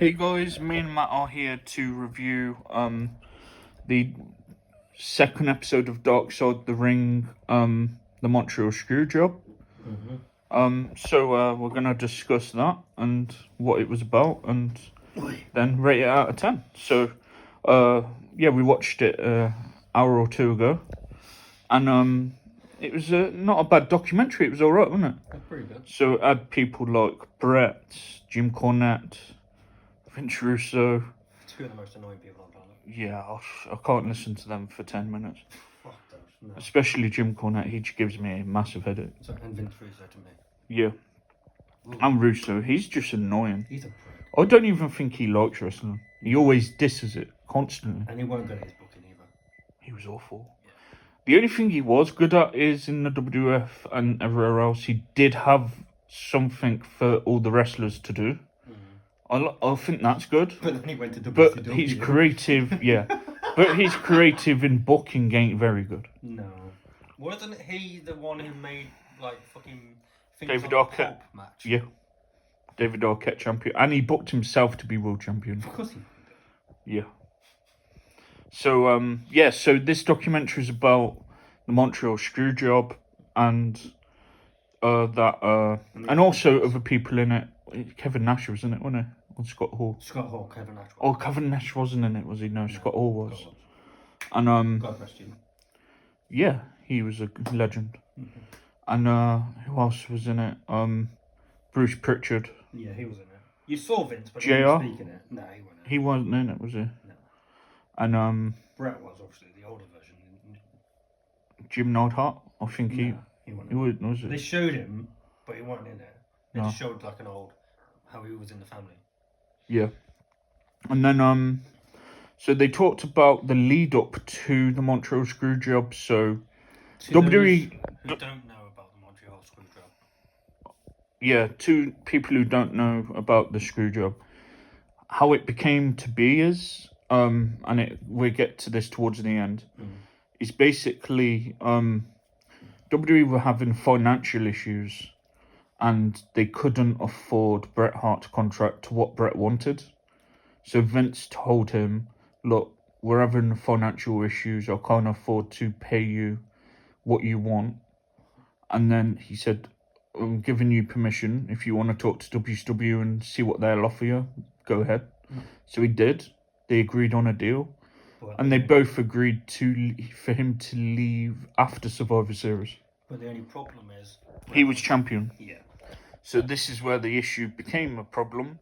Hey guys, me and Matt are here to review the second episode of Dark Side the Ring, the Montreal Screwjob. So we're gonna discuss that and what it was about, and then rate it out of 10. So, yeah, we watched it an hour or two ago, and it was not a bad documentary. It was all right, wasn't it? Pretty good. So it had people like Brett, Jim Cornette, Vince Russo. Two of the most annoying people on planet. Yeah, I can't listen to them for 10 minutes. Fuck those. No. Especially Jim Cornette, he just gives me a massive headache. So, and Vince Russo to me. Yeah. Ooh. And Russo, he's just annoying. He's a prick. I don't even think he likes wrestling. He always disses it, constantly. And he won't go to his booking either. He was awful. Yeah. The only thing he was good at is in the WWF and everywhere else, he did have something for all the wrestlers to do. I think that's good. But then he went to WCW. But he's creative, yeah. But he's creative in booking ain't very good. No. Wasn't he the one who made, like, fucking... David Arquette. Match? Yeah. David Arquette champion. And he booked himself to be world champion. Of course he did. Yeah. So, yeah, so this documentary is about the Montreal Screwjob and and also other people in it. Kevin Nash was in it, wasn't he? Or Scott Hall. Scott Hall, Kevin Nash. Oh, Kevin Nash wasn't in it, was he? No, Scott Hall was. And God rest him. yeah, he was a legend. And who else was in it? Bruce Pritchard. Yeah, he was in it. You saw Vince, but JR? he wasn't speaking it. No, he wasn't. He wasn't in it, was he? No. And Brett was obviously the older version. Jim Neidhart, I think he wasn't. was They it? showed him, but he wasn't in it. They No. just showed like an old how he was in the family. Yeah. And then so they talked about the lead up to the Montreal Screwjob. So To WWE those who don't know about the Montreal Screwjob. yeah, to people who don't know about the Screwjob, how it became to be is and we get to this towards the end, is basically WWE were having financial issues and they couldn't afford Bret Hart's contract to what Bret wanted. So Vince told him, look, we're having financial issues, I can't afford to pay you what you want. And then he said, I'm giving you permission. If you want to talk to WCW and see what they'll offer you, go ahead. So he did. They agreed on a deal. And they both agreed for him to leave after Survivor Series. But the only problem is... He was champion. Yeah. So this is where the issue became a problem.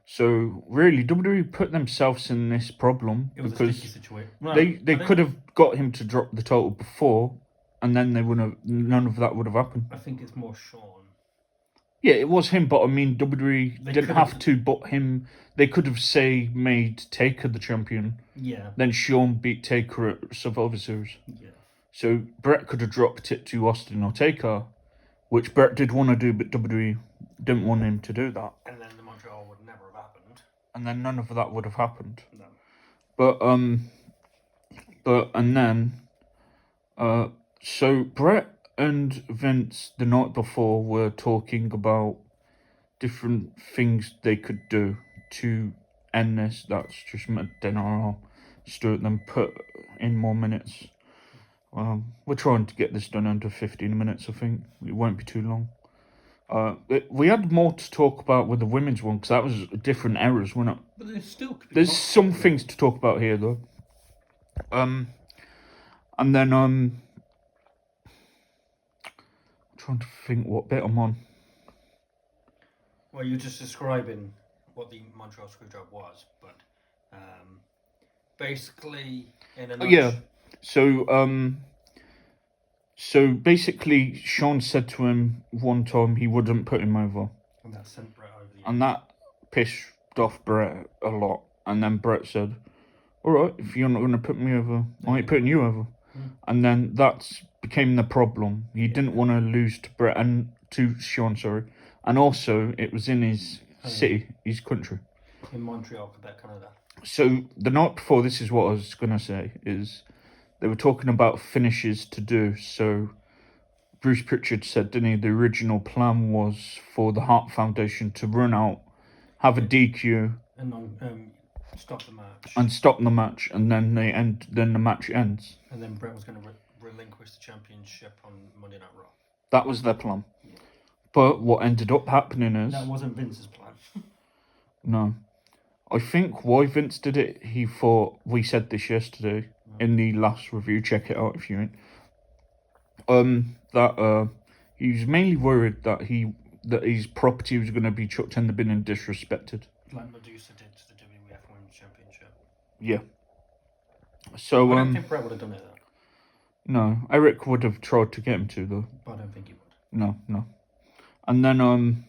So really, WWE put themselves in this problem because a sticky situation. they could have got him to drop the title before, and then they wouldn't have, none of that would have happened. I think it's more Sean. Yeah, it was him, but I mean, WWE didn't have to but him. They could have, say, made Taker the champion. Yeah. Then Sean beat Taker at Survivor Series. Yeah. So Brett could have dropped it to Austin or Taker, which Brett did want to do, but WWE didn't want him to do that. And then the Montreal would never have happened. And then none of that would have happened. No. So Brett and Vince the night before were talking about different things they could do to end this. That's just then I'll start them put in more minutes. We're trying to get this done under 15 minutes, I think. It won't be too long. We had more to talk about with the women's one, because that was different eras, wasn't it? But There's some things to talk about here, though. And then, I'm trying to think what bit I'm on. Well, you're just describing what the Montreal Screwjob was, but basically, in a nutshell... Yeah. So basically, Sean said to him one time he wouldn't put him over. And that sent Brett over the... And that pissed off Brett a lot. And then Brett said, all right, if you're not going to put me over, I ain't putting you over. And then that became the problem. He didn't want to lose to Brett and to Sean, sorry. And also, it was in his city, his country. In Montreal, Quebec, Canada. So the night before, this is what I was going to say, is they were talking about finishes to do. So Bruce Pritchard said, didn't he, the original plan was for the Hart Foundation to run out, have a DQ, And stop the match. and stop the match, and then the match ends. And then Brett was going to relinquish the championship on Monday Night Raw. That was their plan. Yeah. But what ended up happening is... That wasn't Vince's plan. No. I think why Vince did it, he thought... We said this yesterday in the last review. Check it out if you ain't. That he was mainly worried that his property was going to be chucked in the bin and disrespected. Like Medusa did to the WWF Women's Championship. Yeah. So, I don't think Brett would have done it, though. No, Eric would have tried to get him to, though. But I don't think he would. No. And then,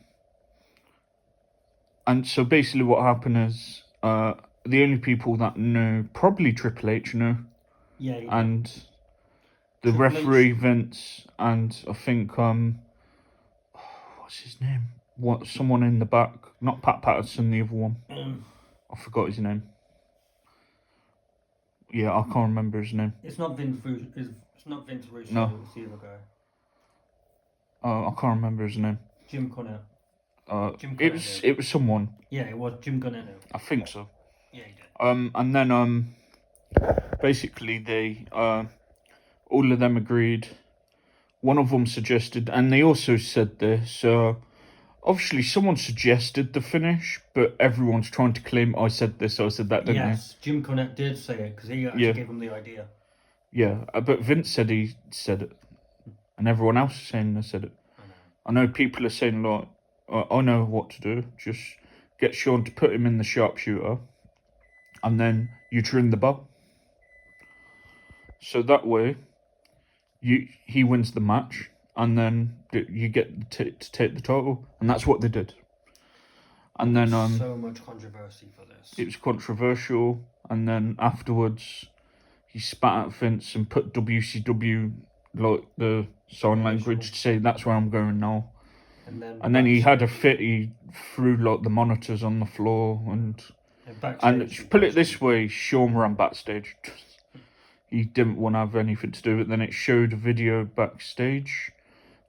and so basically what happened is, the only people that knew, probably Triple H knew. Yeah. And the Triple referee, H. Vince, and I think, what's his name? Someone in the back. Not Pat Patterson, the other one. I forgot his name. Yeah, I can't remember his name. It's not Vince Russo. It's not Vince Russo. No. It's the other guy. I can't remember his name. Jim Cornette. Jim It was someone. Yeah, it was Jim Cornette. I think so. Yeah, he did. And then basically they all of them agreed. One of them suggested, and they also said this. Obviously, someone suggested the finish, but everyone's trying to claim I said this, I said that, didn't Yes, Jim Cornette did say it because he actually gave him the idea. Yeah, but Vince said he said it, and everyone else is saying they said it. I know people are saying, like, I know what to do. Just get Sean to put him in the sharpshooter, and then you trim the bell. So that way, he wins the match, and then you get to take the title, and that's what they did. And then so much controversy for this. It was controversial, and then afterwards, he spat at Vince and put WCW like the sign language to say that's where I'm going now. And then he had a fit. He threw like the monitors on the floor, and put it this way, Sean ran backstage. He didn't want to have anything to do with it. Then it showed a video backstage,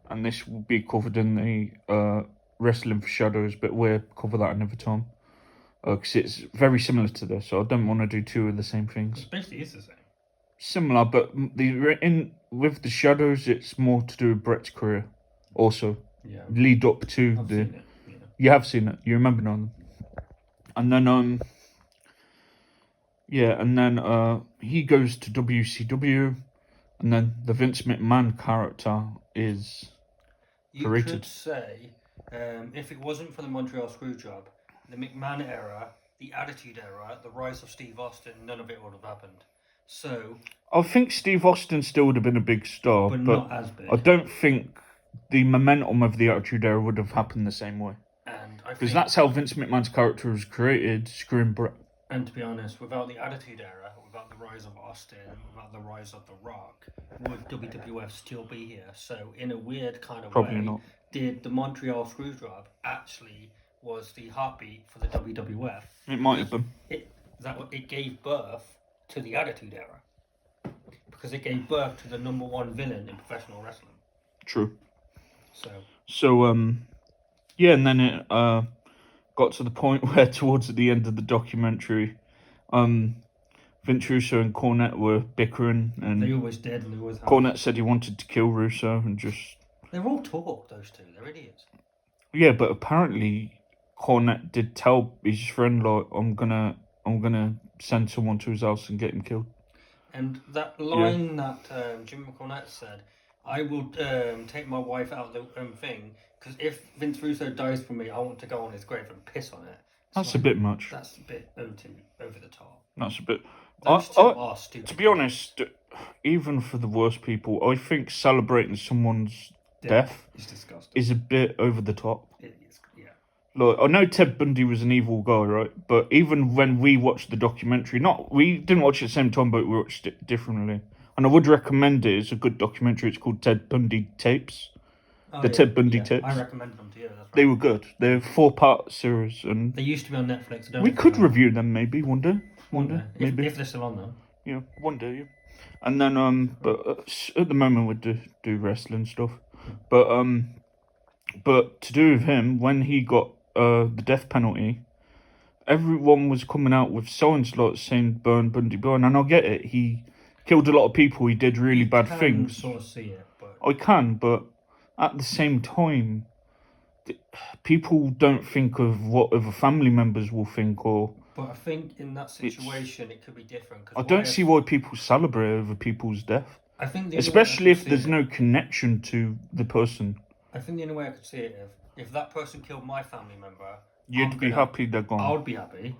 and this will be covered in the Wrestling for Shadows, but we'll cover that another time. Because it's very similar to this, so I don't want to do two of the same things. It basically is the same. Similar, but with the Shadows, it's more to do with Brett's career. Also, lead up to I've seen it. Yeah. You have seen it. You remember them. And then he goes to WCW, and then the Vince McMahon character is created. You could say, if it wasn't for the Montreal Screwjob, the McMahon era, the Attitude Era, the rise of Steve Austin, none of it would have happened. So I think Steve Austin still would have been a big star, but not as big. I don't think the momentum of the Attitude Era would have happened the same way. Because that's how Vince McMahon's character was created, screwing Brett. And to be honest, without the Attitude Era, without the rise of Austin, without the rise of The Rock, would WWF still be here? So in a weird kind of Probably way, not. Did the Montreal Screwjob actually was the heartbeat for the WWF? It might have been. It gave birth to the Attitude Era. Because it gave birth to the number one villain in professional wrestling. True. So yeah, and then it got to the point where towards the end of the documentary, Vince Russo and Cornette were bickering, and they always did, and they always have. Cornette said he wanted to kill Russo, and just they're all talk, those two. They're idiots. Yeah, but apparently Cornette did tell his friend, like, I'm gonna send someone to his house and get him killed. And that line that Jim Cornette said, I will take my wife out of the thing, because if Vince Russo dies for me, I want to go on his grave and piss on it. That's a bit much. That's a bit over the top. That's a bit... Those two are stupid. To be honest, even for the worst people, I think celebrating someone's death is disgusting. Is a bit over the top. It is, yeah. Look, I know Ted Bundy was an evil guy, right? But even when we watched the documentary, we didn't watch it at the same time, but we watched it differently. And I would recommend it. It's a good documentary. It's called Ted Bundy Tapes. Ted Bundy Tapes. I recommend them to you. That's right. They were good. They're a 4-part series, and they used to be on Netflix. We could review them maybe one day. Maybe if they're still on though. Yeah, one day. Yeah. And then but at the moment we do wrestling stuff. But to do with him, when he got the death penalty, everyone was coming out with signs like saying burn Bundy burn, and I get it. He killed a lot of people. He did really bad can things. sort of see it, but I can, but at the same time, people don't think of what other family members will think, or but I think in that situation it could be different. Cause I don't see why people celebrate over people's death, I think the only way I especially could if see there's it- no connection to the person. I think the only way I could see it if that person killed my family member, You'd be happy they're I gone, would be happy.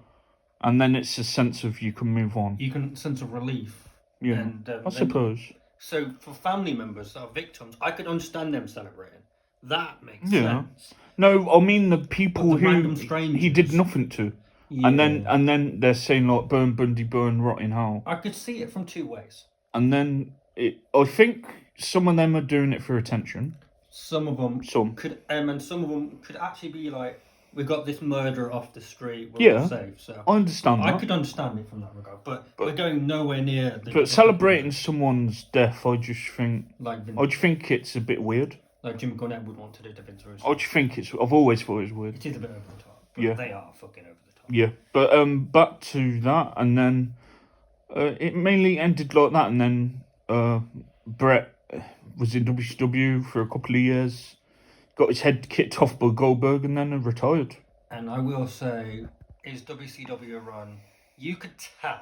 and then it's a sense of you can move on. You can sense of relief. Yeah, And, I then- suppose. So for family members that are victims, I could understand them celebrating. That makes Yeah. sense. No, I mean the people But the who random he did strangers- nothing to, Yeah. and then they're saying like burn Bundy, burn, rot in hell, I could see it from two ways. and then I think some of them are doing it for attention. Some of them Some. could, and some of them could actually be like, we got this murderer off the street, we're all safe. So I understand I that. could understand it from that regard, but we're going nowhere near. But celebrating someone's death, I just think it's a bit weird. Like Jim Cornette would want to do to Vince Russo. I just think I've always thought it was weird. It is a bit over the top. But Yeah. they are fucking over the top. Yeah, but back to that, and then it mainly ended like that, and then Brett was in WCW for a couple of years, got his head kicked off by Goldberg, and then retired. And I will say, his WCW run, you could tell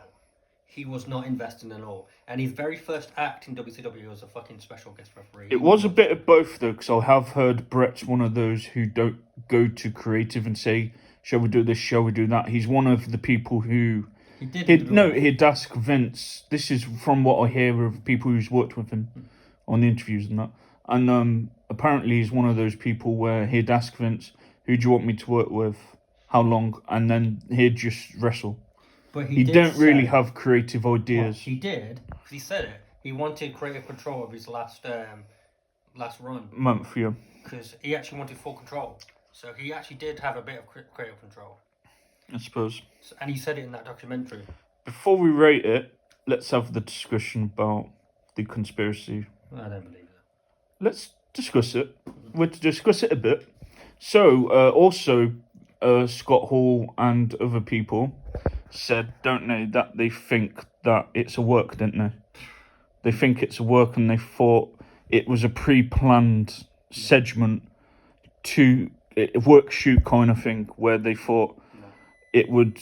he was not investing at all. And his very first act in WCW was a fucking special guest referee. It was a bit of both, though, because I have heard Brett's one of those who don't go to creative and say, shall we do this, shall we do that? He's one of the people who... He'd ask Vince, this is from what I hear of people who's worked with him on the interviews and that, and apparently he's one of those people where he'd ask Vince, who do you want me to work with, how long, and then he'd just wrestle. But he don't really have creative ideas. Well, he did, because he said it. He wanted creative control of his last run. Month, yeah. Because he actually wanted full control. So he actually did have a bit of creative control. I suppose. And he said it in that documentary. Before we rate it, let's have the discussion about the conspiracy. I don't believe it. Let's discuss it. We'll discuss it a bit. So, also, Scott Hall and other people said, don't they, that they think that it's a work, didn't they? They think it's a work, and they thought it was a pre-planned segment to a work shoot kind of thing, where they thought it would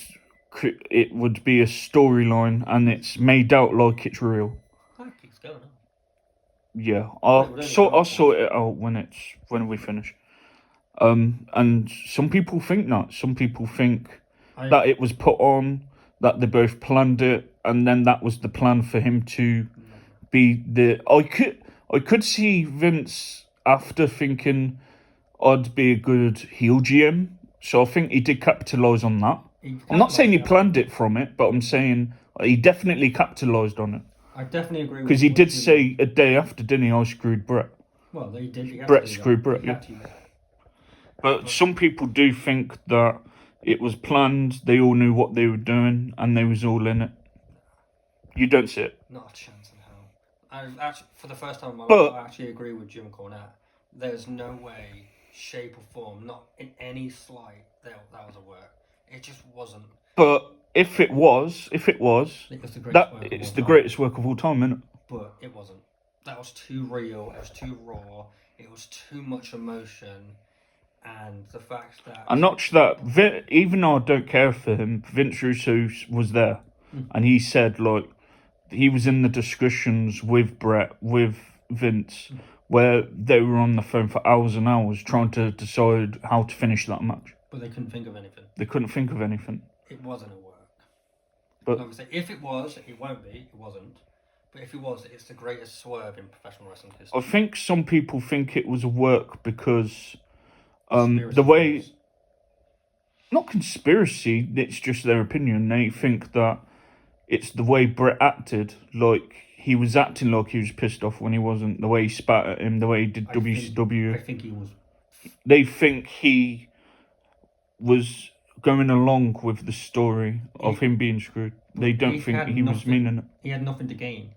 be a storyline, and it's made out like it's real. That keeps going on. Yeah, I'll sort it out when we finish. And some people think that. Some people think that it was put on, that they both planned it, and then that was the plan for him to be the... I could see Vince after thinking I'd be a good heel GM, so I think he did capitalise on that. I'm not saying he planned it from it, but I'm saying he definitely capitalised on it. I definitely agree with Because he did say a day after, didn't he, I screwed Brett. Well, they did. Brett screwed Brett, yeah. But some people do think that it was planned, they all knew what they were doing, and they was all in it. You don't see it. Not a chance in hell. I actually, for the first time in my life, I actually agree with Jim Cornette. There's no way, shape or form, not in any slight, that was a work. It just wasn't. But if it was, it's the greatest work of all time, isn't it? But it wasn't. That was too real. It was too raw. It was too much emotion, and the fact that... And not just that, even though I don't care for him, Vince Russo was there, and he said, like, he was in the discussions with Brett, with Vince, where they were on the phone for hours and hours trying to decide how to finish that match. But they couldn't think of anything. They couldn't think of anything. It wasn't a work. But like I say, if it was, it won't be. It wasn't. But if it was, it's the greatest swerve in professional wrestling history. I think some people think it was a work because the way... Not conspiracy, it's just their opinion. They think that it's the way Brett acted. Like, he was acting like he was pissed off when he wasn't. The way he spat at him, the way he did WCW. I think he was... They think he was going along with the story of him being screwed. They don't think he was meaning it. He had nothing to gain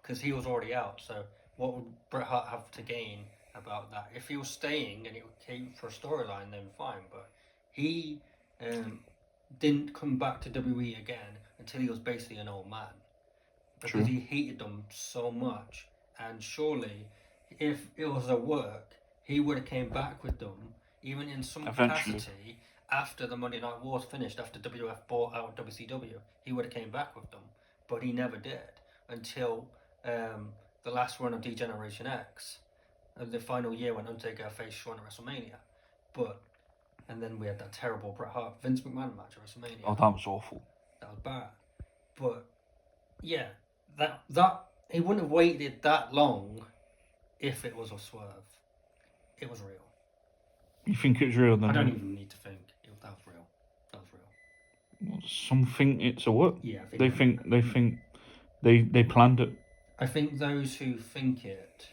because he was already out. So what would Bret Hart have to gain about that? If he was staying and it came for a storyline, then fine. But he didn't come back to WWE again until he was basically an old man. Because he hated them so much. And surely, if it was a work, he would have came back with them, even in some capacity, after the Monday Night Wars finished, after WF bought out WCW. He would have came back with them. But he never did, until the last run of D-Generation X. The final year when Undertaker faced Shawn at WrestleMania. And then we had that terrible Bret Hart Vince McMahon match at WrestleMania. Oh, that was awful. That was bad. But yeah, that he wouldn't have waited that long if it was a swerve. It was real. You think it was real then? I don't even need to think. That was real. That was real. Well, some think it's a work. Yeah, they think they planned it. I think those who think it,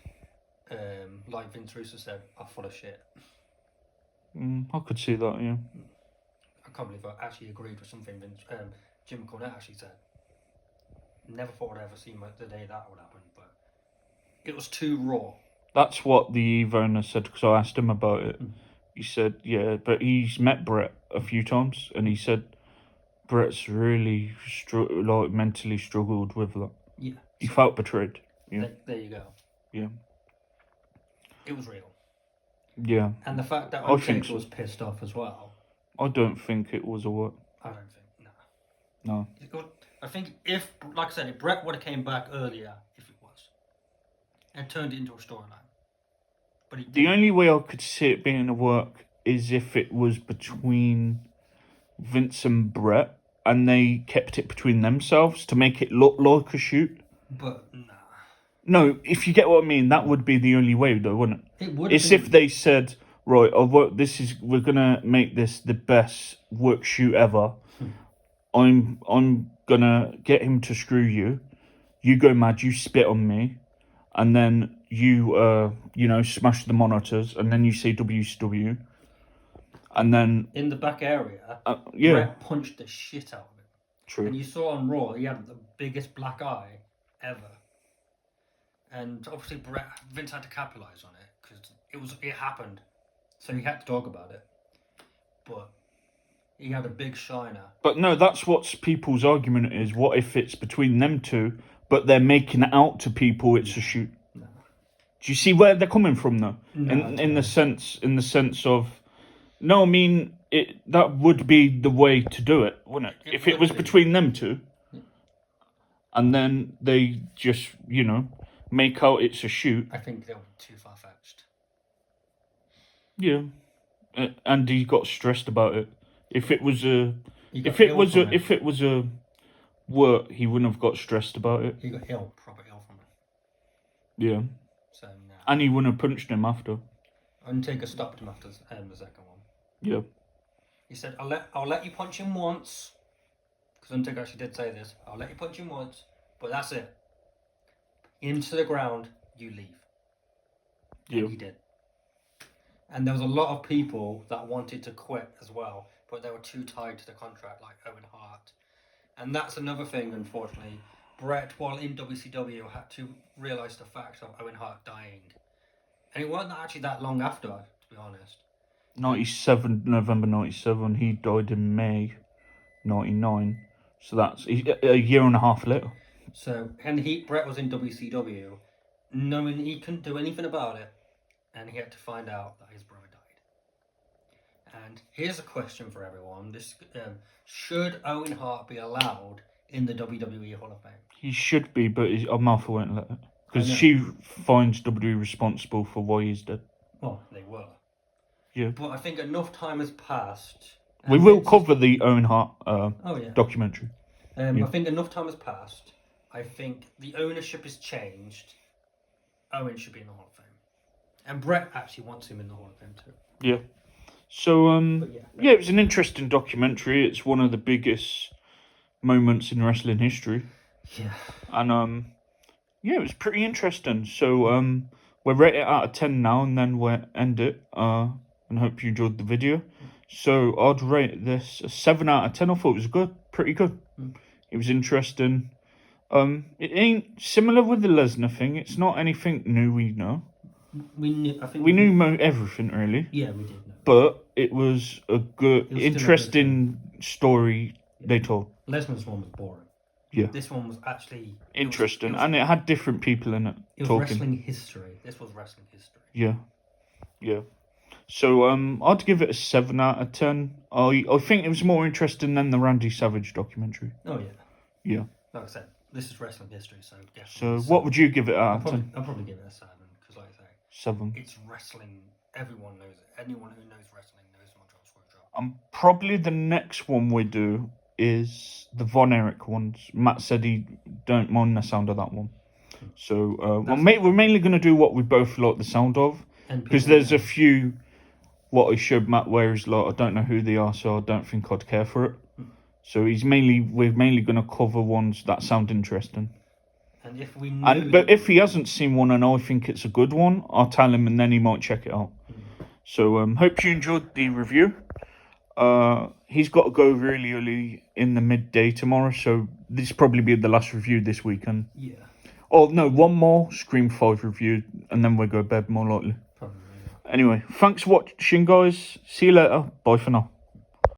like Vince Russo said, are full of shit. I could see that, yeah. I can't believe I actually agreed with something Jim Cornette actually said. Never thought I'd ever see the day that would happen, but it was too raw. That's what the owner said, because I asked him about it. He said, yeah, but he's met Bret a few times, and he said Bret's really mentally struggled with that. Yeah. He felt betrayed. Yeah. There you go. Yeah. It was real. Yeah. And the fact that Undertaker was pissed off as well. I don't think it was a work. I don't think, no. I think if, like I said, if Bret would have came back earlier, if it was, and turned it into a storyline. But the only way I could see it being a work is if it was between Vince and Bret, and they kept it between themselves to make it look like a shoot. But nah. No, if you get what I mean, that would be the only way, though, wouldn't it? It would. It's if they said, right, we're gonna make this the best work shoot ever. I'm gonna get him to screw you. You go mad. You spit on me, and then you smash the monitors, and then you say WCW, and then in the back area, Bret punched the shit out of him. True. And you saw on Raw, he had the biggest black eye ever. And obviously Vince had to capitalize on it because it happened, so he had to talk about it. But he had a big shiner. But no, that's what people's argument is. What if it's between them two, but they're making it out to people it's a shoot? No. Do you see where they're coming from, though? No, in the sense of, no, I mean that would be the way to do it, wouldn't it? If it was between them two, and then they just make out it's a shoot. I think they were too far-fetched. Yeah, and he got stressed about it. If it was a work, he wouldn't have got stressed about it. He got proper ill from it. Yeah. So nah. And he wouldn't have punched him after. Undertaker stopped him after the second one. Yeah. He said, "I'll let you punch him once," because Undertaker actually did say this. "I'll let you punch him once, but that's it. Into the ground, you leave." Yeah. And he did. And there was a lot of people that wanted to quit as well, but they were too tied to the contract, like Owen Hart. And that's another thing, unfortunately. Bret, while in WCW, had to realise the fact of Owen Hart dying. And it wasn't actually that long after, to be honest. November 97. He died in May 99. So that's a year and a half later. So, and Bret was in WCW, knowing he couldn't do anything about it, and he had to find out that his brother died. And here's a question for everyone: should Owen Hart be allowed in the WWE Hall of Fame? He should be, but Martha won't let it. Because she finds WWE responsible for why he's dead. Well, they were. Yeah. But I think enough time has passed. We will cover the Owen Hart documentary. I think enough time has passed. I think the ownership has changed. Owen should be in the Hall of Fame. And Bret actually wants him in the Hall of Fame too. Yeah. So, it was an interesting documentary. It's one of the biggest moments in wrestling history. Yeah. And, it was pretty interesting. So, we'll rate it out of 10 now, and then we'll end it. And hope you enjoyed the video. So, I'd rate this a 7 out of 10. I thought it was good. Pretty good. It was interesting. It ain't similar with the Lesnar thing. It's not anything new we know. We knew everything, really. Yeah, we did know. But it was a good, still a good interesting story they told. Lesnar's one was boring. Yeah. This one was actually Interesting, and it had different people in it It was talking. wrestling history. This was wrestling history. Yeah. So I'd give it a 7 out of 10. I think it was more interesting than the Randy Savage documentary. Oh yeah. Yeah. Like I said, this is wrestling history, so definitely. So what would you give it out of 10? I'll probably give it a 7 because, like I say, 7. it's wrestling. Everyone knows it. Anyone who knows wrestling knows Montreal Screwjob. Probably the next one we do is the Von Erich ones. Matt said he don't mind the sound of that one. So we're mainly going to do what we both like the sound of, because there's a few what I showed Matt where he's like, I don't know who they are, so I don't think I'd care for it. So we're mainly going to cover ones that sound interesting. And if we know, but if he hasn't seen one and I think it's a good one, I'll tell him and then he might check it out. So hope you enjoyed the review. He's got to go really early in the midday tomorrow, so this will probably be the last review this weekend. Yeah. Oh no, one more Scream 5 review and then we'll go to bed more likely. Probably. Yeah. Anyway, thanks for watching guys. See you later. Bye for now.